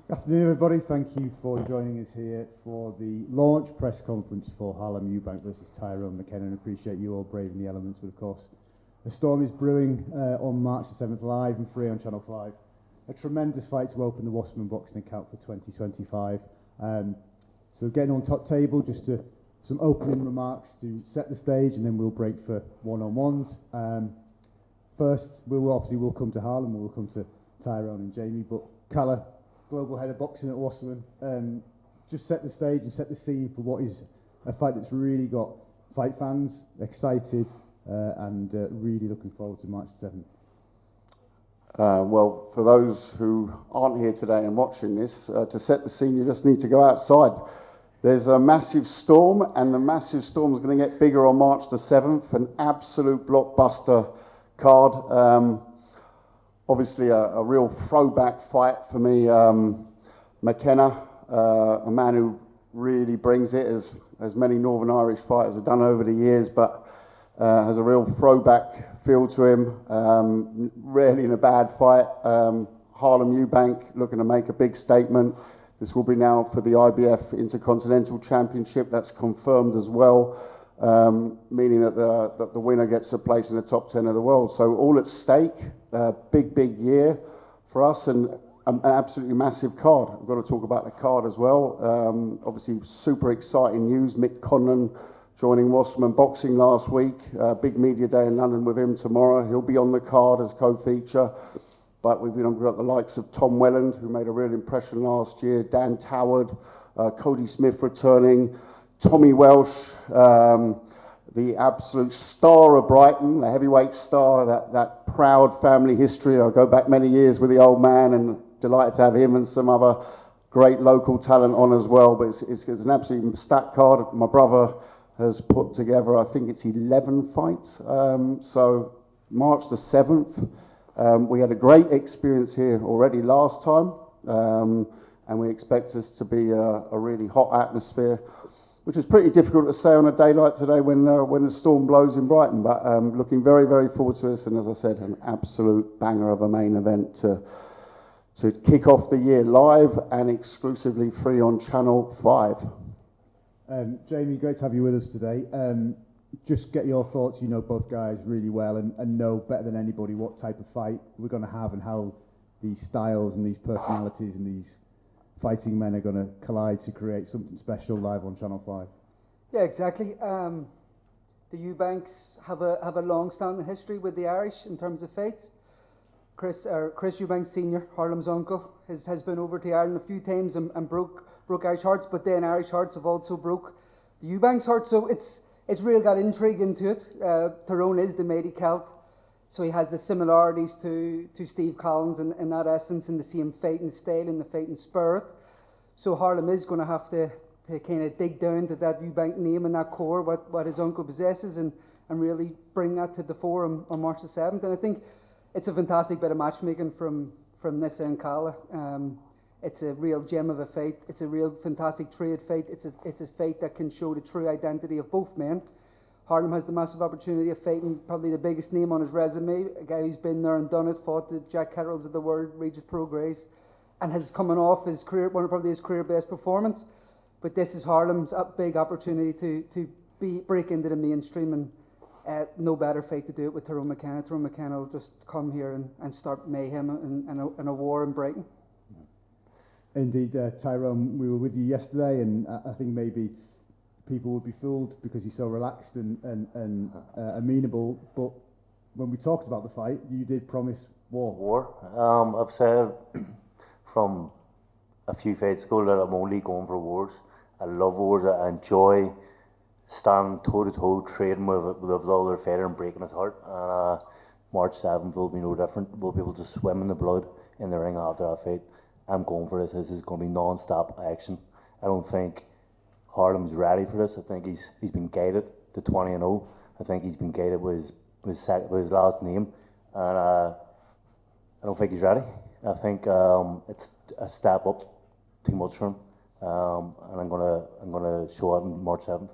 Afternoon, everybody. Thank you for joining us here for the launch press conference for Harlem Eubank versus Tyrone McKenna. And appreciate you all braving the elements, but of course, a storm is brewing on March the 7th, live and free on Channel 5. A tremendous fight to open the Wasserman boxing account for 2025. So getting on top table, just some opening remarks to set the stage, and then we'll break for one-on-ones. First, we'll come to Harlem, and we'll come to Tyrone and Jamie, but Calla, global head of boxing at Wasserman, just set the stage and set the scene for what is a fight that's really got fight fans excited and really looking forward to March 7th. Well, for those who aren't here today and watching this, to set the scene, you just need to go outside. There's a massive storm, and the massive storm is going to get bigger on March the 7th, an absolute blockbuster card. Obviously, a real throwback fight for me. McKenna, a man who really brings it, as many Northern Irish fighters have done over the years, but has a real throwback feel to him. Rarely in a bad fight. Harlem Eubank looking to make a big statement. This will be now for the IBF Intercontinental Championship. That's confirmed as well. Meaning that the winner gets a place in the top 10 of the world. So all at stake, big year for us, and an absolutely massive card. We've got to talk about the card as well. Obviously super exciting news. Mick Conlon joining Wasserman Boxing last week. Big media day in London with him tomorrow. He'll be on the card as co-feature. But we've got the likes of Tom Welland, who made a real impression last year, Dan Toward, Cody Smith returning, Tommy Welsh, the absolute star of Brighton, the heavyweight star, that proud family history. I go back many years with the old man, and delighted to have him and some other great local talent on as well. But it's an absolute stacked card. My brother has put together, I think it's 11 fights. So March the 7th, we had a great experience here already last time, and we expect this to be a really hot atmosphere, which is pretty difficult to say on a day like today when the storm blows in Brighton. But looking very forward to this, and as I said, an absolute banger of a main event to kick off the year live and exclusively free on Channel 5. Jamie, great to have you with us today. Just get your thoughts. You know both guys really well and know better than anybody what type of fight we're going to have and how these styles and these personalities and these fighting men are going to collide to create something special live on Channel 5. Yeah, exactly. The Eubanks have a long-standing history with the Irish in terms of fights. Chris Eubank Senior, Harlem's uncle, has been over to Ireland a few times and broke Irish hearts, but then Irish hearts have also broke the Eubanks' hearts. So it's really got intrigue into it. Tyrone is the mighty Celt, so he has the similarities to Steve Collins in that essence, in the same fighting style and the fighting spirit. So Harlem is going to have to kind of dig down to that Eubank name and that core, what his uncle possesses, and really bring that to the fore on March the 7th. And I think it's a fantastic bit of matchmaking from Nissa and Calla. It's a real gem of a fight. It's a real fantastic trade fight. It's a fight that can show the true identity of both men. Harlem has the massive opportunity of fighting probably the biggest name on his resume, a guy who's been there and done it, fought the Jack Ketterals of the world, Regis Prograis, and has coming off his career, probably his career best performance. But this is Harlem's big opportunity to break into the mainstream, and no better fight to do it with Tyrone McKenna. Tyrone McKenna will just come here and start mayhem and a war in Brighton. Indeed, Tyrone, we were with you yesterday, and I think maybe people would be fooled because you're so relaxed and amenable. But when we talked about the fight, you did promise war. I've said from a few fights ago that I'm only going for wars. I love wars. I enjoy standing toe to toe, trading with other fighter and breaking his heart. March 7th will be no different. We'll be able to swim in the blood in the ring after that fight. I'm going for this. This is going to be non-stop action. I don't think Harlem's ready for this. I think he's been guided to 20-0. I think he's been guided with his last name, and I don't think he's ready. I think it's a step up too much for him, and I'm gonna show it on March 7th.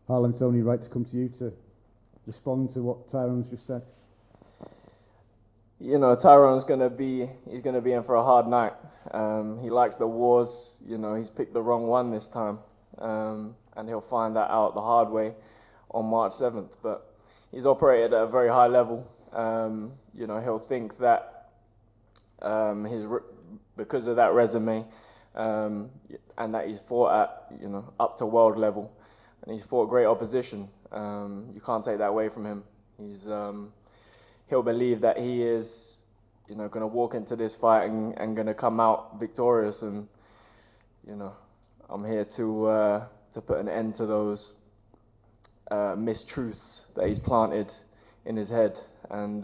Harlem, Tony, right to come to you to respond to what Tyrone's just said. you know, Tyrone's he's gonna be in for a hard night. He likes the wars. You know, he's picked the wrong one this time, and he'll find that out the hard way on March 7th. But he's operated at a very high level. You know, he'll think that because of that resume, and that he's fought at, you know, up to world level, and he's fought great opposition. You can't take that away from him. He'll believe that he is, you know, going to walk into this fight and going to come out victorious. And, you know, I'm here to put an end to those mistruths that he's planted in his head. And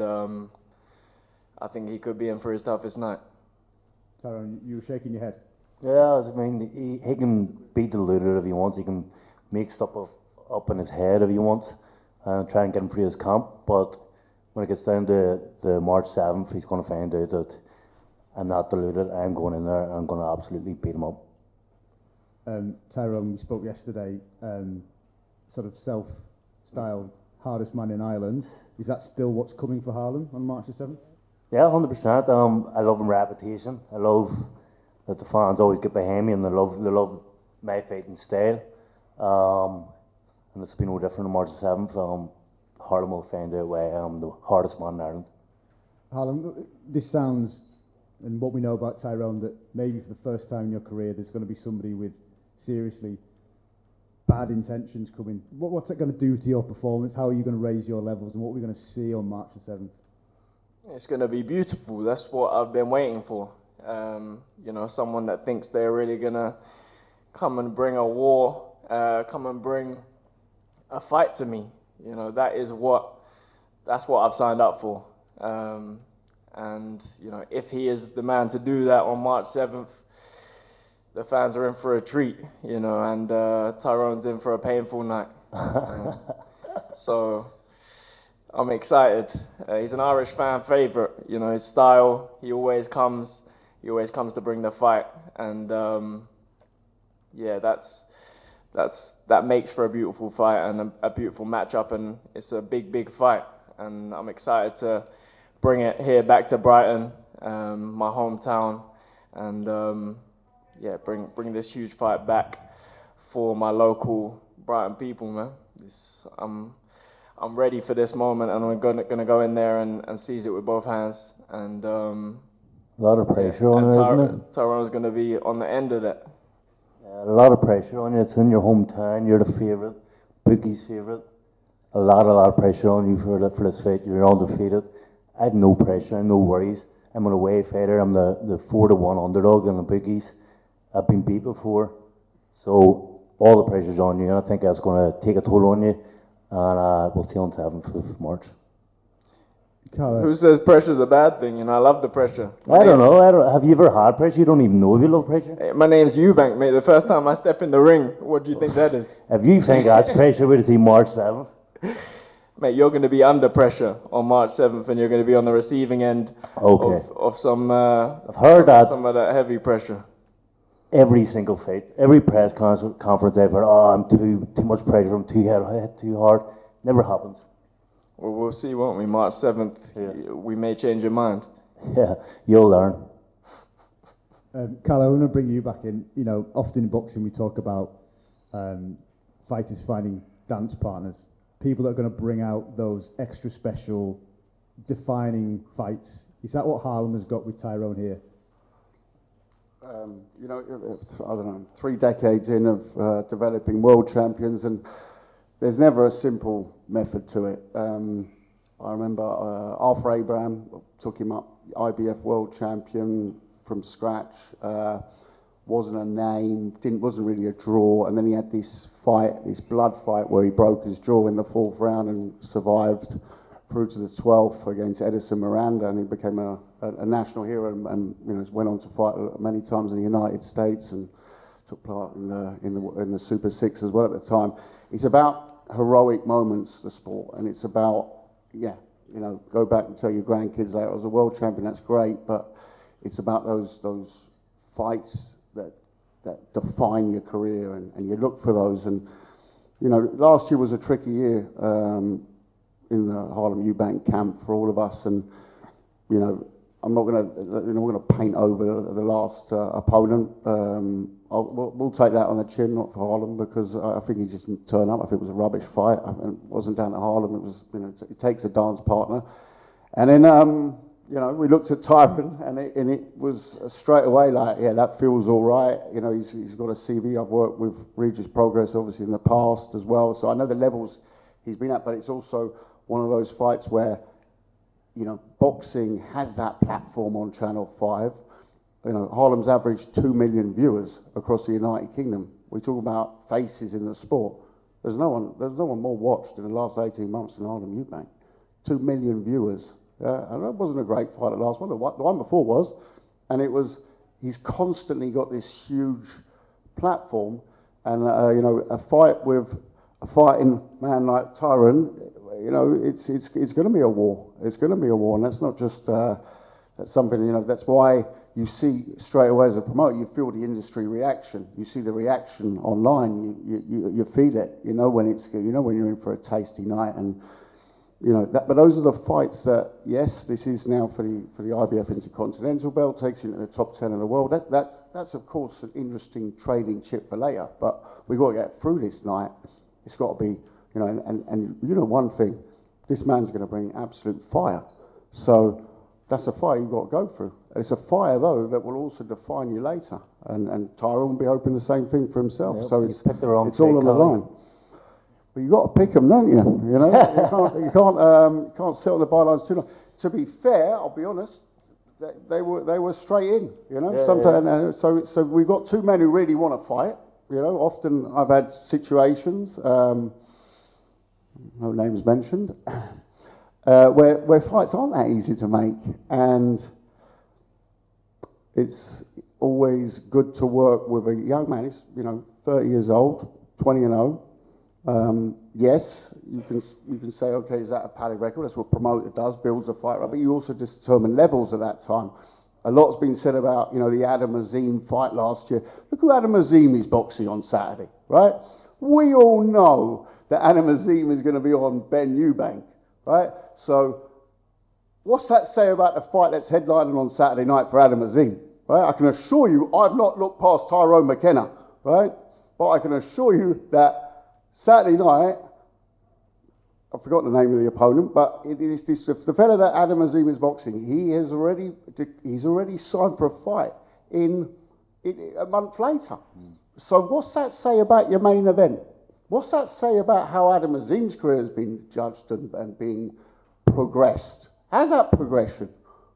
I think he could be in for his toughest night. Tyrone, you were shaking your head. Yeah, I mean, he can beat the Luder if he wants. He can make stuff up in his head if he wants, and try and get him through his camp. But when it gets down to the March 7th, he's going to find out that I'm not deluded. I'm going in there and I'm going to absolutely beat him up. Tyrone, we spoke yesterday, sort of self-styled hardest man in Ireland. Is that still what's coming for Harlem on March the 7th? Yeah, 100%. I love my reputation. I love that the fans always get behind me, and they love my fighting style. And it's been no different on March the 7th. Harlem will find out why I'm the hardest man in Ireland. Harlem, this sounds, and what we know about Tyrone, that maybe for the first time in your career there's going to be somebody with seriously bad intentions coming. What's it going to do to your performance? How are you going to raise your levels, and what are we going to see on March the 7th? It's going to be beautiful. That's what I've been waiting for. You know, someone that thinks they're really going to come and bring a war, come and bring a fight to me. You know, that's what I've signed up for. And, you know, if he is the man to do that on March 7th, the fans are in for a treat, you know, and Tyrone's in for a painful night. So I'm excited. He's an Irish fan favourite. You know, his style, he always comes to bring the fight. And, yeah, that makes for a beautiful fight and a beautiful matchup, and it's a big fight, and I'm excited to bring it here back to Brighton, my hometown, and yeah, bring this huge fight back for my local Brighton people, man. I'm ready for this moment, and I'm gonna go in there and seize it with both hands, and a lot of pressure on it, isn't it? Tyrone's gonna be on the end of that. A lot of pressure on you. It's in your hometown. You're the favourite, bookie's favourite. A lot of pressure on you for this fight. You're undefeated. I had no pressure, no worries. I'm an away fighter. I'm the 4-1 underdog in the bookies. I've been beat before, so all the pressure's on you. And I think that's going to take a toll on you. And we'll see on 7th of March. Who says pressure's a bad thing? You know, I love the pressure. I don't know. Have you ever had pressure? You don't even know if you love pressure. Hey, my name's Eubank, mate. The first time I step in the ring, what do you think that is? If you think that's pressure, we'll see March 7th. Mate, you're going to be under pressure on March 7th, and you're going to be on the receiving end of some. I've heard that. Some of that heavy pressure. Every single fight, every press conference I've heard, I'm too much pressure, I'm too hit too hard. Never happens. Well, we'll see, won't we? March 7th, yeah. We may change your mind. Yeah, you'll learn. Carl, I want to bring you back in. You know, often in boxing we talk about fighters finding dance partners, people that are going to bring out those extra special, defining fights. Is that what Harlem has got with Tyrone here? You know, I don't know, 3 decades in of developing world champions, and there's never a simple method to it. I remember Arthur Abraham took him up, IBF world champion from scratch. Wasn't a name, wasn't really a draw, and then he had this fight, this blood fight, where he broke his jaw in the 4th round and survived through to the 12th against Edison Miranda, and he became a national hero, and you know, went on to fight many times in the United States and took part in the Super 6 as well at the time. It's about heroic moments, the sport, and it's about, yeah, you know, go back and tell your grandkids later, I was a world champion, that's great, but it's about those fights that define your career, and you look for those. And you know, last year was a tricky year in the Harlem Eubank camp for all of us, and you know, I'm not going to paint over the last opponent. We'll take that on the chin, not for Harlem, because I think he just didn't turn up. I think it was a rubbish fight. It wasn't down to Harlem. It was, you know, it takes a dance partner. And then, you know, we looked at Tyrone, and it was straight away like, yeah, that feels all right. You know, he's got a CV. I've worked with Regis Progress, obviously, in the past as well. So I know the levels he's been at, but it's also one of those fights where, you know, boxing has that platform on Channel 5. You know, Harlem's averaged 2 million viewers across the United Kingdom. We talk about faces in the sport. There's no one more watched in the last 18 months than Harlem Eubank. 2 million viewers. And that wasn't a great fight, the last one. The one before was. And it was, he's constantly got this huge platform. And, you know, a fighting man like Tyrone, you know, it's going to be a war. It's going to be a war, and that's not just that's something, you know. That's why you see straight away as a promoter, you feel the industry reaction. You see the reaction online. You feel it. You know when you're in for a tasty night, and you know that. But those are the fights that, yes, this is now for the IBF Intercontinental belt, takes you into the top 10 in the world. That's of course an interesting trading chip for later. But we've got to get through this night. It's got to be. You know, and you know one thing, this man's going to bring absolute fire. So that's a fire you've got to go through. It's a fire, though, that will also define you later. And Tyrone will be hoping the same thing for himself. Yep, so it's all on the Colin. line. But you've got to pick them, don't you? You know, you can't sit on the bylines too long. To be fair, I'll be honest, they were straight in. You know, sometimes. So we've got two men who really want to fight. You know, often I've had situations. No names mentioned, where fights aren't that easy to make, and it's always good to work with a young man. He's, you know, 30 years old, 20-0. Yes, you can say, okay, is that a paddy record? That's what a promoter does, builds a fight, right? But you also determine levels at that time. A lot's been said about, you know, the Adam Azim fight last year. Look who Adam Azim is boxing on Saturday, right? We all know that Adam Azim is going to be on Ben Eubank, right? So what's that say about the fight that's headlining on Saturday night for Adam Azim, right? I can assure you I've not looked past Tyrone McKenna, right? But I can assure you that Saturday night, I've forgotten the name of the opponent, but it is this, the fellow that Adam Azim is boxing, he's already signed for a fight in a month later. So what's that say about your main event? What's that say about how Adam Azim's career has been judged and being progressed? How's that progression?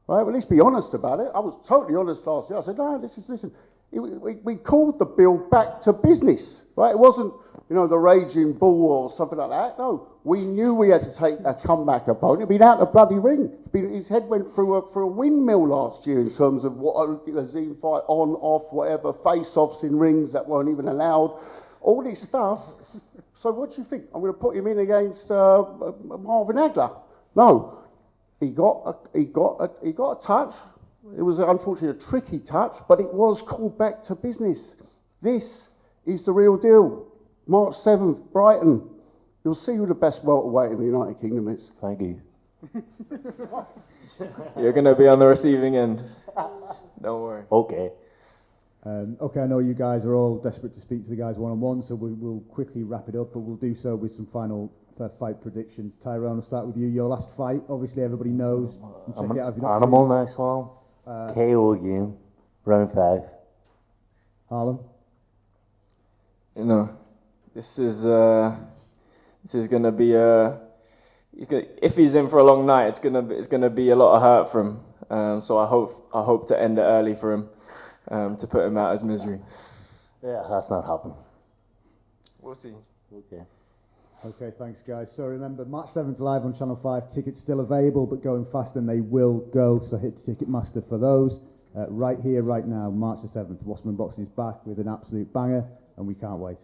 Right? Well, let's be honest about it. I was totally honest last year. I said, no, listen. We called the build back to business, right? It wasn't, you know, the Raging Bull or something like that. No, we knew we had to take a comeback opponent. He'd been out the bloody ring. His head went through a windmill last year in terms of what Azim fight on, off, whatever, face-offs in rings that weren't even allowed. All this stuff. So what do you think? I'm going to put him in against Marvin Hagler? No, he got a touch. It was unfortunately a tricky touch, but it was called back to business. This is the real deal. March 7th, Brighton. You'll see who the best welterweight in the United Kingdom is. Thank you. You're going to be on the receiving end. Don't worry. Okay. Okay, I know you guys are all desperate to speak to the guys one-on-one, so we'll quickly wrap it up, but we'll do so with some final fight predictions. Tyrone, I'll start with you. Your last fight, obviously everybody knows. I'm an animal next one. KO again. Round 5. Harlem? You know, this is going to be if he's in for a long night, it's going to be a lot of hurt for him. So I hope to end it early for him. To put him out of his misery. Yeah, that's not happening. We'll see. Okay. Okay, thanks guys. So remember, March 7th live on Channel 5. Tickets still available, but going fast and they will go. So hit Ticketmaster for those. Right here, right now, March the 7th. Wasserman Boxing is back with an absolute banger, and we can't wait.